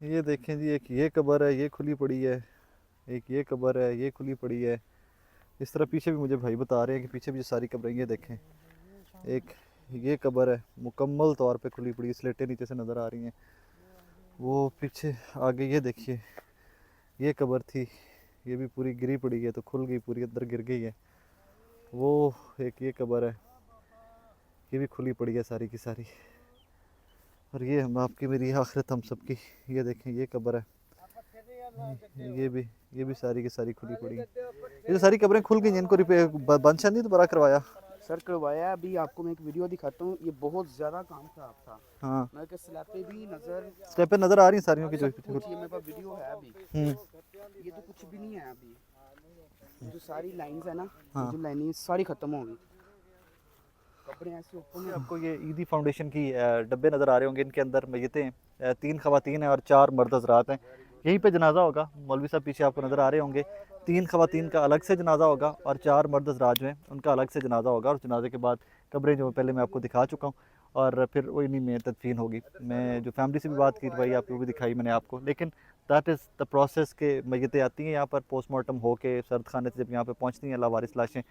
ये देखें जी, एक ये कब्र है, ये खुली पड़ी है। एक ये कब्र है, ये खुली पड़ी है। इस तरह पीछे भी मुझे भाई बता रहे हैं कि पीछे भी सारी कब्रें, ये देखें। एक ये कब्र है, मुकम्मल तौर पे खुली पड़ी, स्लेटें नीचे से नज़र आ रही हैं। वो पीछे आगे ये देखिए, ये कब्र थी, ये भी पूरी गिरी पड़ी है, तो खुल गई पूरी, अंदर गिर गई है। वो एक ये कब्र है, ये भी खुली पड़ी है सारी की सारी। और ये हम आपकी मेरी आखिरत हम सबकी। ये देखें, ये कब्र है, ये भी सारी की सारी खुली पड़ी है। ये तो सारी कब्रें खुल गई हैं, इनको रिपेयर बंद शांत नहीं दोबारा करवाया? सर करवाया। अभी आपको मैं एक वीडियो दिखाता हूँ, ये बहुत ज़्यादा काम खराब था। हाँ, मैं के स्लैबे भी नज़र, स्टेपें नज़र आ रही हैं सारियों की जो सब पीछे कुछ ये मेरे पास वीडियो है अभी। ये तो कुछ भी नहीं है अभी, जो सारी लाइंस है ना, ये हाँ। जो लाइनिंग सारी ख़त्म हो गई, कपड़े ऐसे ऊपर में। आपको ये ईदी फाउंडेशन की डब्बे नज़र आ रहे होंगे, इनके अंदर मैयतें हैं। 3 ख़वातीन हैं और 4 मर्द हज़रात हैं। यहीं पे जनाजा होगा, मौलवी साहब पीछे आपको नज़र आ रहे होंगे। 3 ख़वातीन का अलग से जनाजा होगा और 4 मर्द हज़रात जो हैं उनका अलग से जनाजा होगा। और जनाजे के बाद कब्रें जो पहले मैं आपको दिखा चुका हूँ, और फिर वो इन्हीं में तदफीन होगी। मैं जो फैमिली से भी बात की भाई, आपको भी दिखाई मैंने आपको। लेकिन दैट इज़ द प्रोसेस के मैयतें आती हैं यहाँ पर पोस्टमार्टम हो के, सर्द खाने से जब यहाँ पर पहुँचती हैं लावारिस लाशें,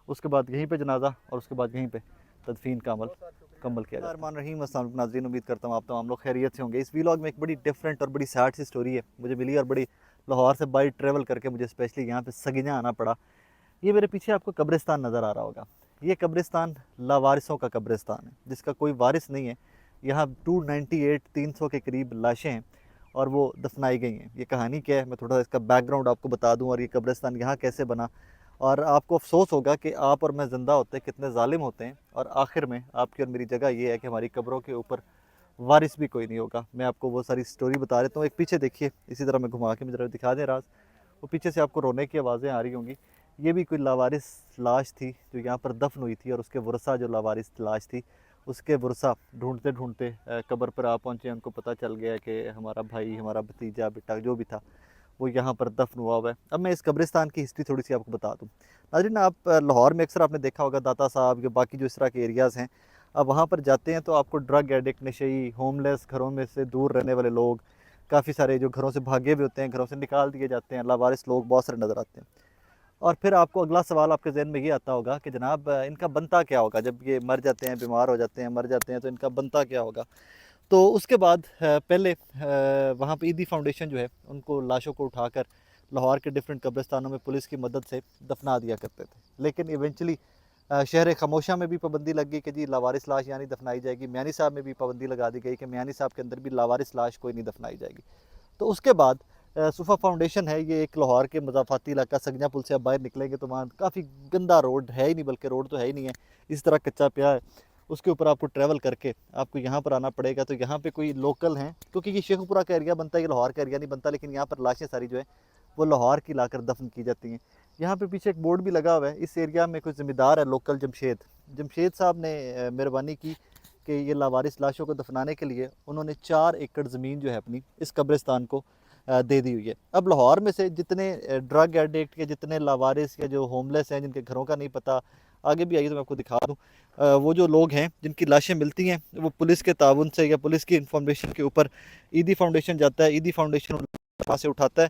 उसके बाद यहीं पे जनाजा और उसके बाद यहीं पे तदफीन का अमल मुकम्मल किया जाता है। रहीम, अस्सलाम वालेकुम नाज़रीन, उम्मीद करता हूँ आप तमाम लोग खैरियत से होंगे। इस वीलॉग में एक बड़ी डिफरेंट और बड़ी सैड सी स्टोरी है मुझे मिली, और बड़ी लाहौर से बाई ट्रैवल करके मुझे स्पेशली यहाँ पे सगिना आना पड़ा। ये मेरे पीछे आपको कब्रिस्तान नज़र आ रहा होगा। ये कब्रिस्तान लावारिसों का कब्रिस्तान है, जिसका कोई वारिस नहीं है। यहाँ 298 300 के करीब लाशें हैं और वो दफनाई गई हैं। ये कहानी क्या है, मैं थोड़ा सा इसका बैकग्राउंड आपको बता दूँ, और ये कब्रिस्तान यहाँ कैसे बना। और आपको अफसोस होगा कि आप और मैं ज़िंदा होते कितने ज़ालिम होते हैं, और आखिर में आपकी और मेरी जगह ये है कि हमारी कब्रों के ऊपर वारिस भी कोई नहीं होगा। मैं आपको वो सारी स्टोरी बता देता हूँ। एक पीछे देखिए, इसी तरह मैं घुमा के मुझे दिखा दें राज। वो पीछे से आपको रोने की आवाज़ें आ रही होंगी। ये भी कोई लावारिस लाश थी जो यहाँ पर दफन हुई थी, और उसके वर्सा जो लावारिस लाश थी, उसके वर्सा ढूंढते ढूंढते कब्र पर आ पहुँचे। उनको पता चल गया कि हमारा भाई, हमारा भतीजा, बेटा जो भी था, वो यहाँ पर दफन हुआ हुआ है। अब मैं इस कब्रिस्तान की हिस्ट्री थोड़ी सी आपको बता दूँ। नाज़रीन, आप लाहौर में अक्सर आपने देखा होगा दाता साहब या बाकी जो इस तरह के एरियाज़ हैं, अब वहाँ पर जाते हैं तो आपको ड्रग एडिक्ट, नशेई, होमलेस, घरों में से दूर रहने वाले लोग, काफ़ी सारे जो घरों से भागे हुए होते हैं, घरों से निकाल दिए जाते हैं, लावारिस लोग बहुत सारे नज़र आते हैं। और फिर आपको अगला सवाल आपके जहन में ये आता होगा कि जनाब इनका बनता क्या होगा जब ये मर जाते हैं, बीमार हो जाते हैं, मर जाते हैं, तो इनका बनता क्या होगा। तो उसके बाद पहले वहाँ पे ईदी फाउंडेशन जो है उनको लाशों को उठाकर लाहौर के डिफरेंट कब्रिस्तानों में पुलिस की मदद से दफना दिया करते थे। लेकिन इवेंचुअली शहर खमोशा में भी पाबंदी लग गई कि जी लावारिस लाश यहाँ नहीं दफनाई जाएगी। मियानी साहब में भी पाबंदी लगा दी गई कि मियानी साहब के अंदर भी लावारिस लाश कोई नहीं दफनाई जाएगी। तो उसके बाद सुफा फाउंडेशन है, ये एक लाहौर के मज़ाफ़ाती इलाका, सगना पुल से आप बाहर निकलेंगे तो वहाँ काफ़ी गंदा रोड है ही नहीं, बल्कि रोड तो है ही नहीं है, इस तरह कच्चा पिया है। उसके ऊपर आपको ट्रैवल करके आपको यहाँ पर आना पड़ेगा। तो यहाँ पे कोई लोकल हैं, क्योंकि ये शेखपुरा का एरिया बनता है, ये लाहौर का एरिया नहीं बनता, लेकिन यहाँ पर लाशें सारी जो है वो लाहौर की लाकर दफन की जाती हैं। यहाँ पे पीछे एक बोर्ड भी लगा हुआ है। इस एरिया में कोई ज़िम्मेदार है लोकल, जमशेद जमशेद साहब ने मेहरबानी की कि ये लावारिस लाशों को दफनाने के लिए उन्होंने 4 एकड़ ज़मीन जो है अपनी इस कब्रिस्तान को दे दी हुई है। अब लाहौर में से जितने ड्रग एडिक्ट के, जितने लावारिस या जो होमलेस हैं, जिनके घरों का नहीं पता, आगे भी आइए तो मैं आपको दिखा दूँ, वो जो लोग हैं जिनकी लाशें मिलती हैं, वो पुलिस के ताउन से या पुलिस की इंफॉर्मेशन के ऊपर ईदी फाउंडेशन जाता है। ईदी फाउंडेशन वहाँ से उठाता है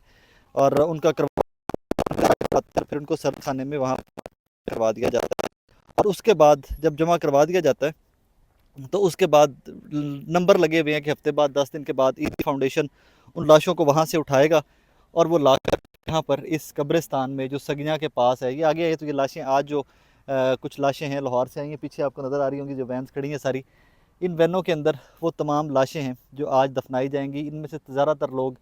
और उनका करवाता है, फिर उनको सर्द खाने में वहाँ करवा दिया जाता है। और उसके बाद जब जमा करवा दिया जाता है, तो उसके बाद नंबर लगे हुए हैं कि हफ्ते बाद, 10 दिन के बाद ईदी फाउंडेशन उन लाशों को वहाँ से उठाएगा और वो लाकर यहाँ पर इस कब्रिस्तान में जो सगिया के पास है, ये आगे है। तो ये लाशें आज जो कुछ लाशें हैं लाहौर से आई हैं, पीछे आपको नज़र आ रही होंगी जो वैन्स खड़ी हैं सारी, इन वैनों के अंदर वो तमाम लाशें हैं जो आज दफनाई जाएंगी। इनमें से ज़्यादातर लोग,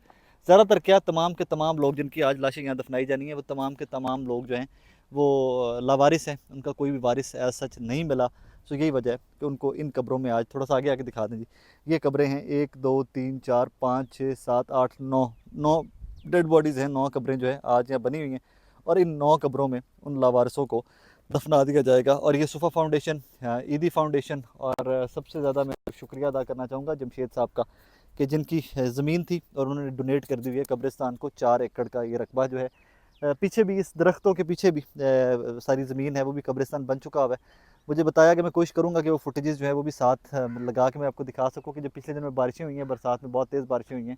ज़्यादातर क्या, तमाम के तमाम लोग जिनकी आज लाशें यहाँ दफनाई जानी है, वो तमाम के तमाम लोग जो हैं वो लावारिस हैं, उनका कोई भी वारिस एज सच नहीं मिला। तो यही वजह है कि उनको इन कब्रों में आज, थोड़ा सा आगे आके दिखा दें जी, ये कब्रें हैं 1 2 3 4 5 6 7 8 9 9 डेड बॉडीज़ हैं। 9 कब्रें जो है आज यहाँ बनी हुई हैं, और इन 9 कब्रों में उन लावारिसों को दफना दिया जाएगा। और ये सुफा फाउंडेशन, ईदी फाउंडेशन, और सबसे ज़्यादा मैं शुक्रिया अदा करना चाहूँगा जमशेद साहब का, कि जिनकी ज़मीन थी और उन्होंने डोनेट कर दी हुई है कब्रिस्तान को। 4 एकड़ का ये रकबा जो है, पीछे भी इस दरख्तों के पीछे भी सारी ज़मीन है, वो भी कब्रिस्तान बन चुका हुआ है। मुझे बताया कि मैं कोशिश करूँगा कि वो फुटेजेस जो है वो भी साथ लगा के मैं आपको दिखा सकूँ कि जो पिछले दिन में बारिशें हुई हैं, बरसात में बहुत तेज़ बारिशें हुई हैं,